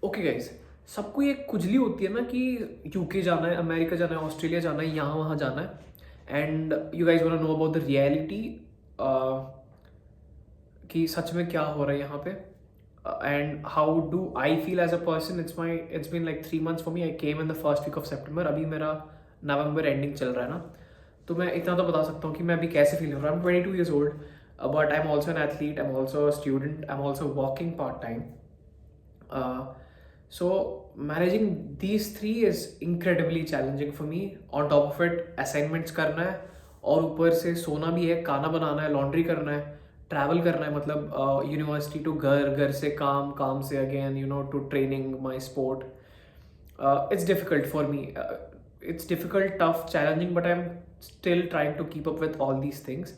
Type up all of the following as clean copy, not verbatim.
Okay guys, सबको ये खुजली होती है ना कि यूके जाना है, अमेरिका जाना है, ऑस्ट्रेलिया जाना है, यहाँ वहाँ जाना है। And you guys want to know about the reality कि सच में क्या हो रहा है यहाँ पे। And how do I feel as a person. It's been like 3 months for me. I came in the first week of September. अभी मेरा नवंबर एंडिंग चल रहा है ना, तो मैं इतना तो बता सकता हूँ कि मैं अभी कैसे फील कर रहा हूँ। 22 years old, but I am also an athlete, I am also a student, I am also working part time. So managing these three is incredibly challenging for me. On top of it, assignments करना है और ऊपर से सोना भी है, खाना बनाना है, लॉन्ड्री करना है, ट्रैवल करना है, मतलब यूनिवर्सिटी टू घर, घर से काम, काम से again to training, my sport. It's difficult for me. It's difficult, tough, challenging, but I'm still trying to keep up with all these things.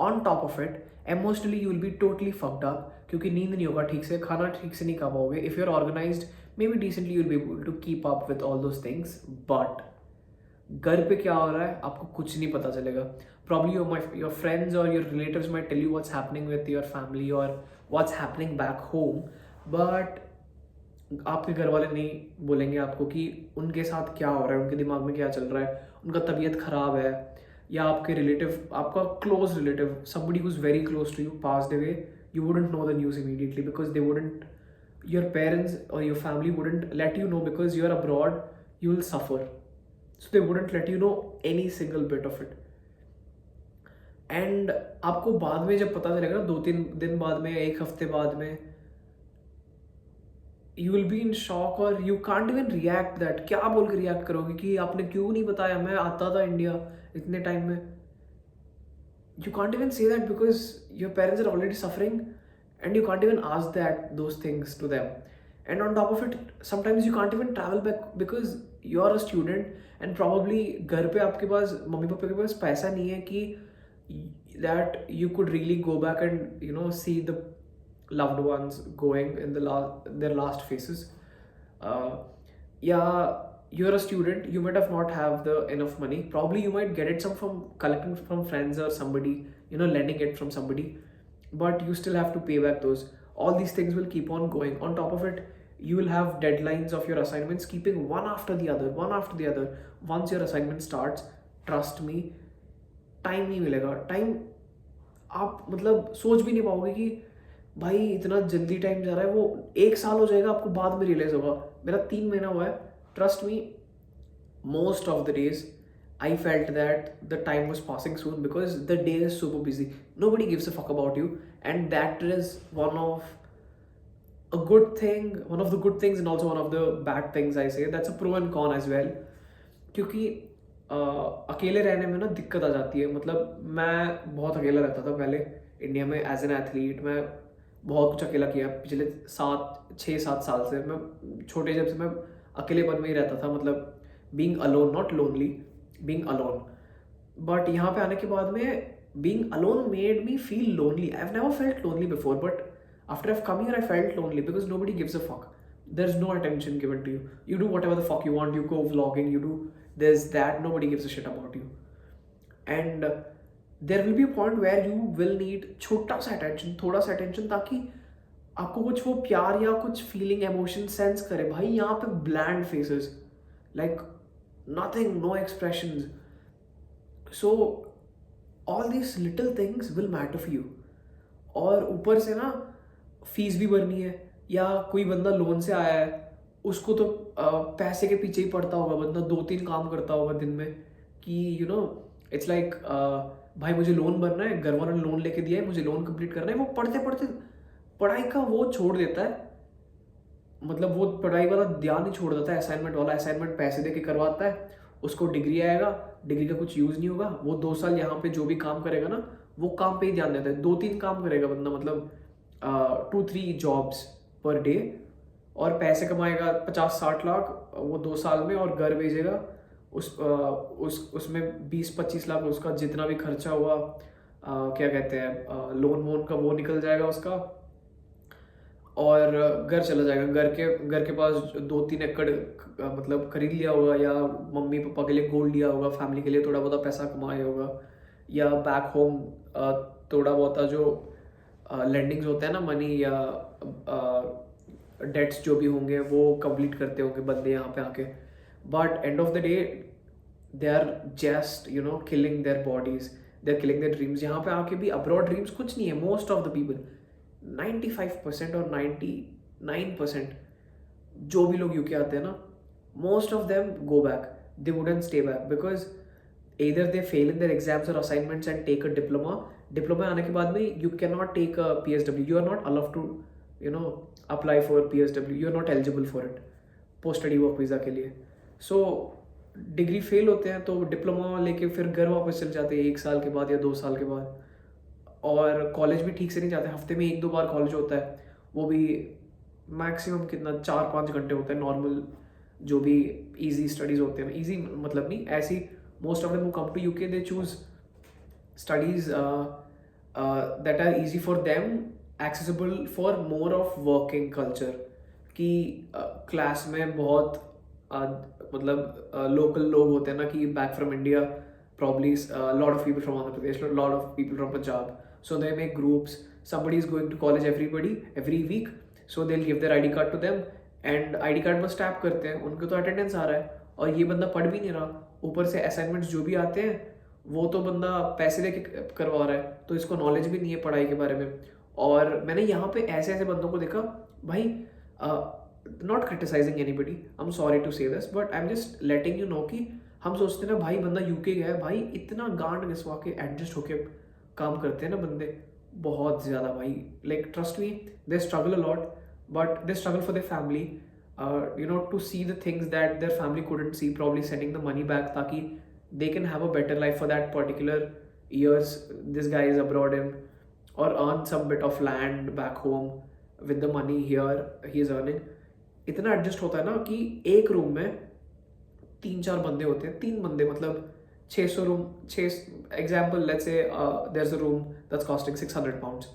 On top of it, emotionally you will be totally fucked up क्योंकि नींद नहीं होगा ठीक से, खाना ठीक से नहीं खा पाओगे. If you're organized, maybe decently you'll be able to keep up with all those things, but घर पे क्या हो रहा है आपको कुछ नहीं पता चलेगा. Probably your friends or your relatives might tell you what's happening with your family or what's happening back home, but आपके घर वाले नहीं बोलेंगे आपको कि उनके साथ क्या हो रहा है, उनके दिमाग में क्या चल रहा है, उनका तबीयत खराब है, या आपके रिलेटिव, आपका close relative, somebody who's very close to you passed away, you wouldn't know the news immediately because they wouldn't, your parents or your family wouldn't let you know because you're abroad, you will suffer. So they wouldn't let you know any single bit of it. And आपको बाद में जब पता चलेगा ना, 2-3 दिन बाद में, एक हफ्ते बाद में, you will be in shock और you can't even react that. क्या बोल के रिएक्ट करोगे कि आपने क्यों नहीं बताया, मैं आता था इंडिया इतने टाइम में. You can't even say that because your parents are already suffering and you can't even ask that those things to them. And on top of it sometimes you can't even travel back because you are a student and probably घर पे आपके पास, mummy papa के पास पैसा नहीं है कि that you could really go back and see the loved ones going in their last phases. Yeah, you're a student, you might have not have the enough money. Probably you might get it some from collecting from friends or somebody, lending it from somebody, but you still have to pay back those. All these things will keep on going. On top of it, you will have deadlines of your assignments keeping one after the other, one after the other. Once your assignment starts, trust me, time नहीं मिलेगा. Time आप मतलब सोच भी नहीं पाओगे कि भाई इतना जल्दी टाइम जा रहा है. वो 1 साल हो जाएगा, आपको बाद में रियलाइज होगा. मेरा 3 महीना हुआ है. Trust me, most of the days I felt that the time was passing soon because the day is super busy. Nobody gives a fuck about you, and that is one of a good thing, one of the good things, and also one of the bad things. I say that's a pro and con as well. क्योंकि अकेले रहने में ना दिक्कत आ जाती है. मतलब मैं बहुत अकेला रहता था पहले इंडिया में एज एन एथलीट. मैं बहुत कुछ अकेला किया पिछले 6-7 साल से. मैं छोटे जब से मैं अकेलेपन में ही रहता था, मतलब being alone, not lonely, being alone. But यहाँ पे आने के बाद में being alone made me feel lonely. I have never felt lonely before, but after I've come here I felt lonely because nobody gives a fuck. There's no attention given to you. You do whatever the fuck you want, you go vlogging, you do this, that, nobody gives a shit about you. And there will be a point where you will need छोटा सा attention, थोड़ा सा attention, ताकि आपको कुछ वो प्यार या कुछ फीलिंग, इमोशन सेंस करे. भाई यहाँ पे bland faces, like nothing, no expressions. So all these little things will matter for you. और ऊपर से ना फीस भी भरनी है, या कोई बंदा लोन से आया है, उसको तो पैसे के पीछे ही पड़ता होगा बंदा, 2-3 काम करता होगा दिन में कि इट्स लाइक भाई मुझे लोन भरना है, घर वालों ने लोन लेके दिया है, मुझे लोन कंप्लीट करना है. वो पढ़ते पढ़ते पढ़ाई का वो छोड़ देता है, मतलब वो पढ़ाई वाला ध्यान ही छोड़ देता है. असाइनमेंट वाला असाइनमेंट पैसे दे के करवाता है, उसको डिग्री आएगा, डिग्री का कुछ यूज़ नहीं होगा. वो 2 साल यहाँ पे जो भी काम करेगा ना, वो काम पे ही ध्यान देता है. 2-3 काम करेगा बंदा, मतलब 2-3 जॉब्स पर डे, और पैसे कमाएगा 50-60 लाख वो 2 साल में, और घर भेजेगा. उसमें 20-25 लाख उसका जितना भी खर्चा हुआ, क्या कहते हैं, लोन वोन का, वो निकल जाएगा उसका, और घर चला जाएगा. घर के पास 2-3 एकड़ मतलब खरीद लिया होगा, या मम्मी पापा के लिए गोल्ड लिया होगा, फैमिली के लिए थोड़ा बहुत पैसा कमाया होगा, या बैक होम थोड़ा बहुत जो लेंडिंग्स होते हैं ना, मनी या डेट्स जो भी होंगे वो कंप्लीट करते होंगे बंदे यहाँ पे आके, but end of the day they are just killing their bodies, they are killing their dreams. यहाँ पे आके भी अब्रॉड ड्रीम्स कुछ नहीं है। मोस्ट ऑफ द पीपल 95% और 99% जो भी लोग यूके आते हैं ना, most of them go back, they wouldn't stay back because either they fail in their exams or assignments and take a diploma आने के बाद में you cannot take a PSW, you are not allowed to apply for PSW, you are not eligible for it post study work visa के लिए। so degree fail होते हैं तो diploma लेके फिर घर वापस चल जाते हैं 1 साल के बाद या 2 साल के बाद, और कॉलेज भी ठीक से नहीं जाते, हफ्ते में 1-2 बार कॉलेज होता है, वो भी मैक्सिमम कितना 4-5 घंटे होता है नॉर्मल जो भी इजी स्टडीज़ होते हैं। इजी मतलब नहीं, ऐसी most of them who come to UK they choose studies that are easy for them, accessible for more of working culture कि क्लास में बहुत मतलब लोकल लोग होते हैं ना कि back from India, probably lot of people from Andhra Pradesh, lot of people from Punjab, so they make groups, somebody is going to college every week, so they'll give their ID card to them and ID card बस tap करते हैं, उनको तो attendance आ रहा है और ये बंदा पढ़ भी नहीं रहा, ऊपर से असाइनमेंट्स जो भी आते हैं वो तो बंदा पैसे लेके करवा रहा है, तो इसको नॉलेज भी नहीं है पढ़ाई के बारे में। और मैंने यहाँ पे ऐसे ऐसे बंदों को देखा भाई, not criticising anybody, I am sorry to say this but I am just letting you know कि हम सोचते हैं ना भाई बंदा यूके गया है, भाई इतना गांड घिसवा के एडजस्ट होके काम करते हैं ना बंदे, बहुत ज़्यादा भाई। Like trust me, they struggle a lot but they struggle for their family, to see the things that their family couldn't see, probably sending the money back ताकि they can have a better life for that particular years this guy is abroad in, or earn some bit of land back home with the money here he is earning। इतना adjust होता है ना कि एक room में 3-4 बंदे होते हैं, 3 बंदे मतलब 600 room, 6 example let's say there's a room that's costing £600,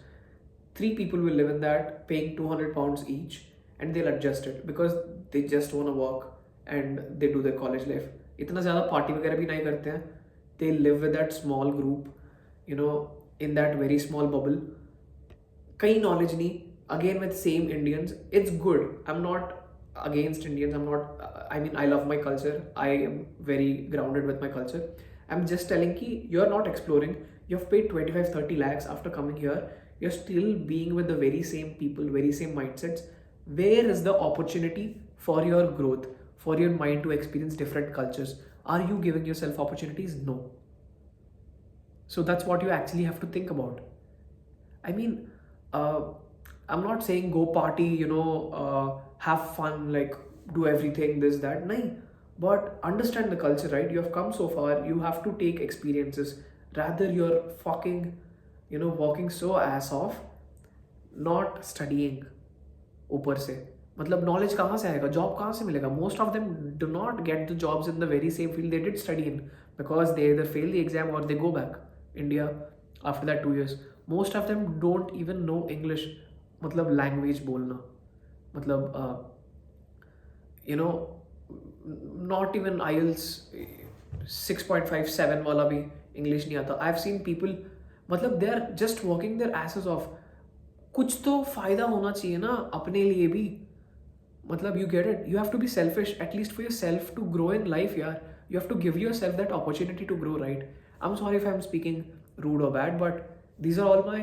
3 people will live in that paying £200 each and they'll adjust it because they just want to work and they do their college life। इतना ज़्यादा party वगैरह भी नहीं करते हैं, they live with that small group, in that very small bubble, कहीं knowledge नहीं, again with same Indians, it's good, I'm not against Indians, I'm not, I mean I love my culture, I am very grounded with my culture, I'm just telling कि you're not exploring, you've paid 25-30 lakhs after coming here, you're still being with the very same people, very same mindsets। Where is the opportunity for your growth, for your mind to experience different cultures? Are you giving yourself opportunities? No. So that's what you actually have to think about. I mean, I'm not saying go party, have fun, like do everything, this, that. No. But understand the culture, right? You have come so far, you have to take experiences. Rather, you're fucking, walking so ass off, not studying. ऊपर से मतलब knowledge कहाँ से आएगा, job कहाँ से मिलेगा? Most of them do not get the jobs in the very same field they did study in because they either fail the exam or they go back India after that 2 years। most of them don't even know English, मतलब language बोलना, मतलब not even IELTS 6.57 वाला भी English नहीं आता। I have seen people, मतलब they are just working their asses off. कुछ तो फायदा होना चाहिए ना अपने लिए भी, मतलब you get it, you have to be selfish at least for yourself to grow in life यार। You have to give yourself that opportunity to grow, right? I am sorry if I am speaking rude और bad but these are all my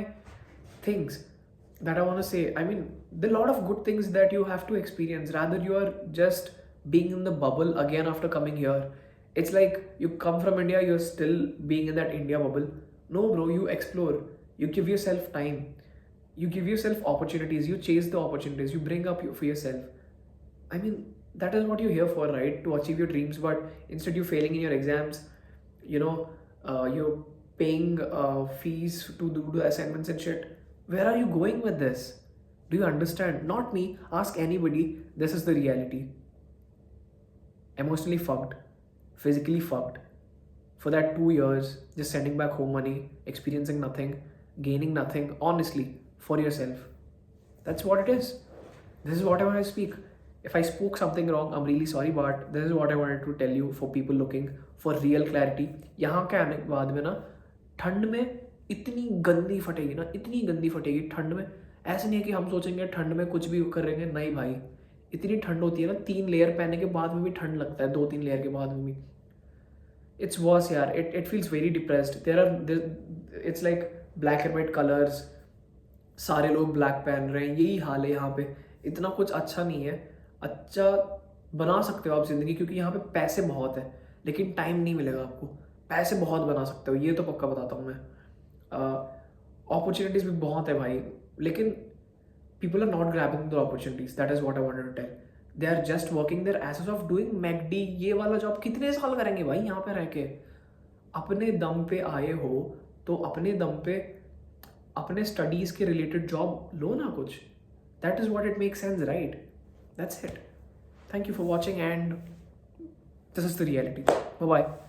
things that I want to say। I mean, there are a lot of good things that you have to experience, rather you are just being in the bubble again after coming here। It's like you come from India, you're still being in that India bubble। No bro, you explore, you give yourself time, you give yourself opportunities, you chase the opportunities, you bring up for yourself। I mean, that is what you're here for, right? To achieve your dreams, but instead you're failing in your exams, you're paying fees to do the assignments and shit। Where are you going with this? Do you understand? Not me, ask anybody, this is the reality। Emotionally fucked, physically fucked for that 2 years, just sending back home money, experiencing nothing, gaining nothing, honestly, for yourself। That's what it is। This is what I want to speak। If I spoke something wrong, I'm really sorry, but this is what I wanted to tell you for people looking for real clarity। यहाँ के आने के बाद में ना ठंड में इतनी गंदी फटेगी ना, इतनी गंदी फटेगी ठंड में, ऐसा नहीं है कि हम सोचेंगे ठंड में कुछ भी करेंगे, नहीं भाई, इतनी ठंड होती है ना, 3 लेयर पहनने के बाद में भी ठंड लगता है, 2-3 लेयर के बाद में भी। इट्स वर्स यार, it feels very depressed. It's like black and white colours, सारे लोग ब्लैक पहन रहे हैं, यही हाल है यहाँ पे। इतना कुछ अच्छा नहीं है। अच्छा बना सकते हो आप ज़िंदगी, क्योंकि यहाँ पे पैसे बहुत है, लेकिन टाइम नहीं मिलेगा आपको। पैसे बहुत बना सकते हो, ये तो पक्का बताता हूँ मैं। अपॉर्चुनिटीज़ भी बहुत है भाई, लेकिन people are not grabbing the opportunities. That is what I wanted to tell. They are just working their asses off doing McD। ये वाला जॉब कितने साल करेंगे भाई यहाँ पे रह के? अपने दम पे आए हो तो अपने दम पे अपने स्टडीज़ के रिलेटेड जॉब लो ना कुछ। That is what it make sense, right? That's it. Thank you for watching and this is the reality. Bye bye.